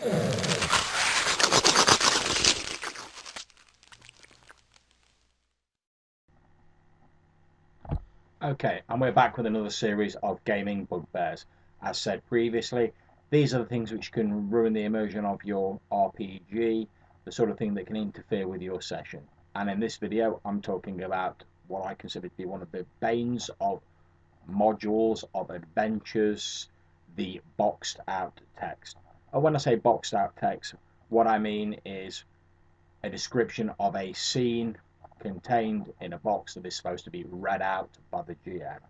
Okay, and we're back with another series of gaming bugbears. As said previously, these are the things which can ruin the immersion of your RPG, the sort of thing that can interfere with your session. And in this video, I'm talking about what I consider to be one of the banes of modules, of adventures, the boxed out text. And when I say boxed out text, what I mean is a description of a scene contained in a box that is supposed to be read out by the GM.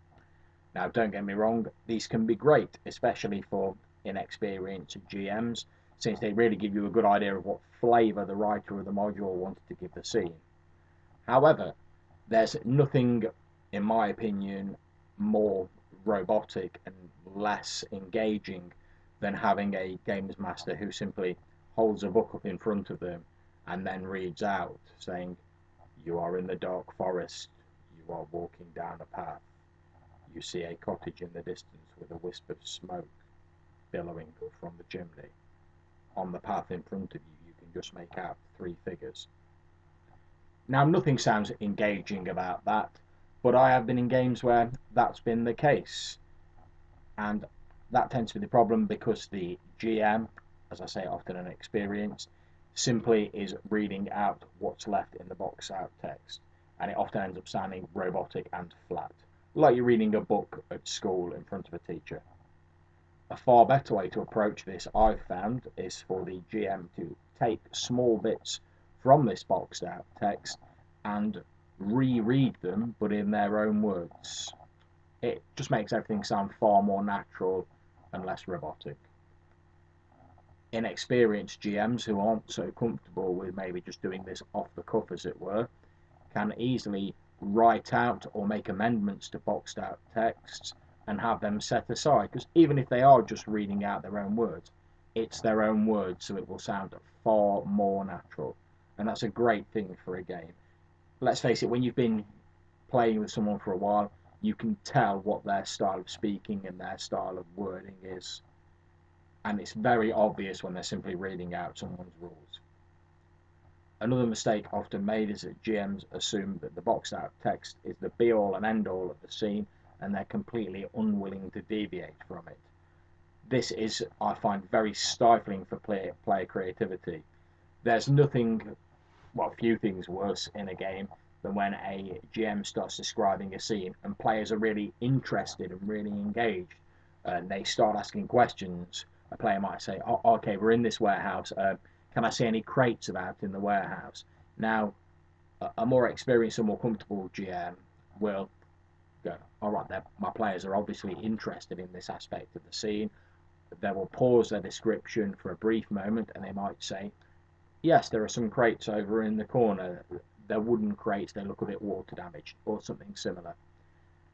Now, don't get me wrong, these can be great, especially for inexperienced GMs, since they really give you a good idea of what flavour the writer of the module wanted to give the scene. However, there's nothing, in my opinion, more robotic and less engaging than having a games master who simply holds a book up in front of them and then reads out saying, "You are in the dark forest, you are walking down a path, you see a cottage in the distance with a wisp of smoke billowing from the chimney. On the path in front of you, you can just make out 3 figures." Now, nothing sounds engaging about that, but I have been in games where that's been the case, and that tends to be the problem because the GM, as I say, often inexperienced, simply is reading out what's left in the box out text, and it often ends up sounding robotic and flat, like you're reading a book at school in front of a teacher. A far better way to approach this, I've found, is for the GM to take small bits from this boxed out text and reread them, but in their own words. It just makes everything sound far more natural and less robotic. Inexperienced GMs who aren't so comfortable with maybe just doing this off the cuff, as it were, can easily write out or make amendments to boxed out texts and have them set aside, because even if they are just reading out their own words, it's their own words, so it will sound far more natural, and that's a great thing for a game. Let's face it, when you've been playing with someone for a while, you can tell what their style of speaking and their style of wording is, and it's very obvious when they're simply reading out someone's rules. Another mistake often made is that GMs assume that the boxed out text is the be all and end all of the scene, and they're completely unwilling to deviate from it. This is, I find, very stifling for player creativity. There's nothing, well, few things worse in a game than when a GM starts describing a scene and players are really interested and really engaged, and they start asking questions. A player might say, "Oh, okay, we're in this warehouse. Can I see any crates about in the warehouse?" Now, a more experienced and more comfortable GM will go, "All right, my players are obviously interested in this aspect of the scene." They will pause their description for a brief moment and they might say, "Yes, there are some crates over in the corner. They're wooden crates, they look a bit water damaged," or something similar.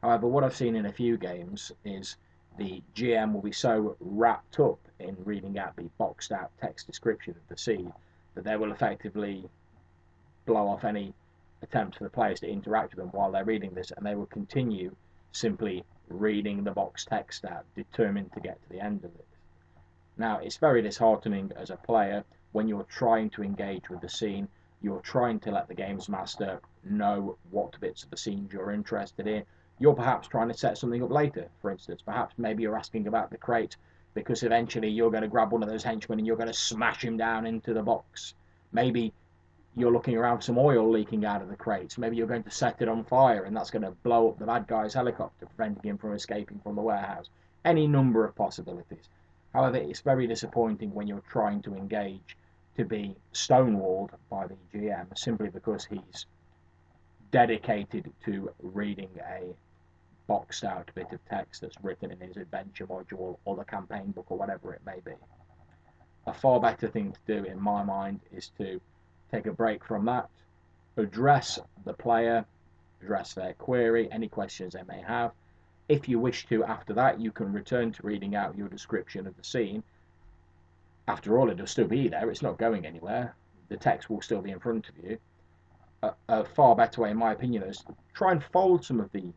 However, what I've seen in a few games is the GM will be so wrapped up in reading out the boxed out text description of the scene that they will effectively blow off any attempt for the players to interact with them while they're reading this, and they will continue simply reading the box text out, determined to get to the end of it. Now, it's very disheartening as a player when you're trying to engage with the scene, you're trying to let the games master know what bits of the scenes you're interested in. You're perhaps trying to set something up later, for instance. Perhaps maybe you're asking about the crate because eventually you're going to grab one of those henchmen and you're going to smash him down into the box. Maybe you're looking around for some oil leaking out of the crates. Maybe you're going to set it on fire and that's going to blow up the bad guy's helicopter, preventing him from escaping from the warehouse. Any number of possibilities. However, it's very disappointing when you're trying to engage to be stonewalled by the GM simply because he's dedicated to reading a boxed out bit of text that's written in his adventure module or the campaign book or whatever it may be. A far better thing to do, in my mind, is to take a break from that, address the player, address their query, any questions they may have. If you wish to, after that, you can return to reading out your description of the scene. After all, it'll still be there, it's not going anywhere. The text will still be in front of you. A far better way, in my opinion, is to try and fold some of the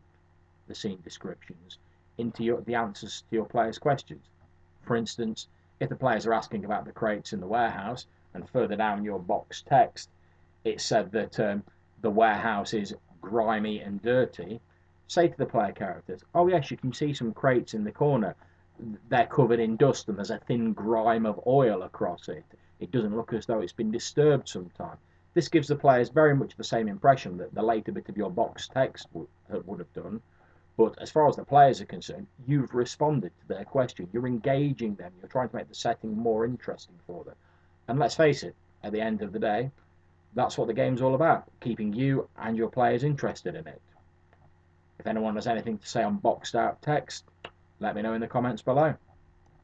scene descriptions into the answers to your players' questions. For instance, If the players are asking about the crates in the warehouse, and further down your box text it said that the warehouse is grimy and dirty, say to the player characters, oh yes, you can see some crates in the corner. They're covered in dust and there's a thin grime of oil across it. It doesn't look as though it's been disturbed sometime. This gives the players very much the same impression that the later bit of your box text would have done. But as far as the players are concerned, you've responded to their question. You're engaging them. You're trying to make the setting more interesting for them. And let's face it, at the end of the day, that's what the game's all about, keeping you and your players interested in it. If anyone has anything to say on boxed out text, let me know in the comments below.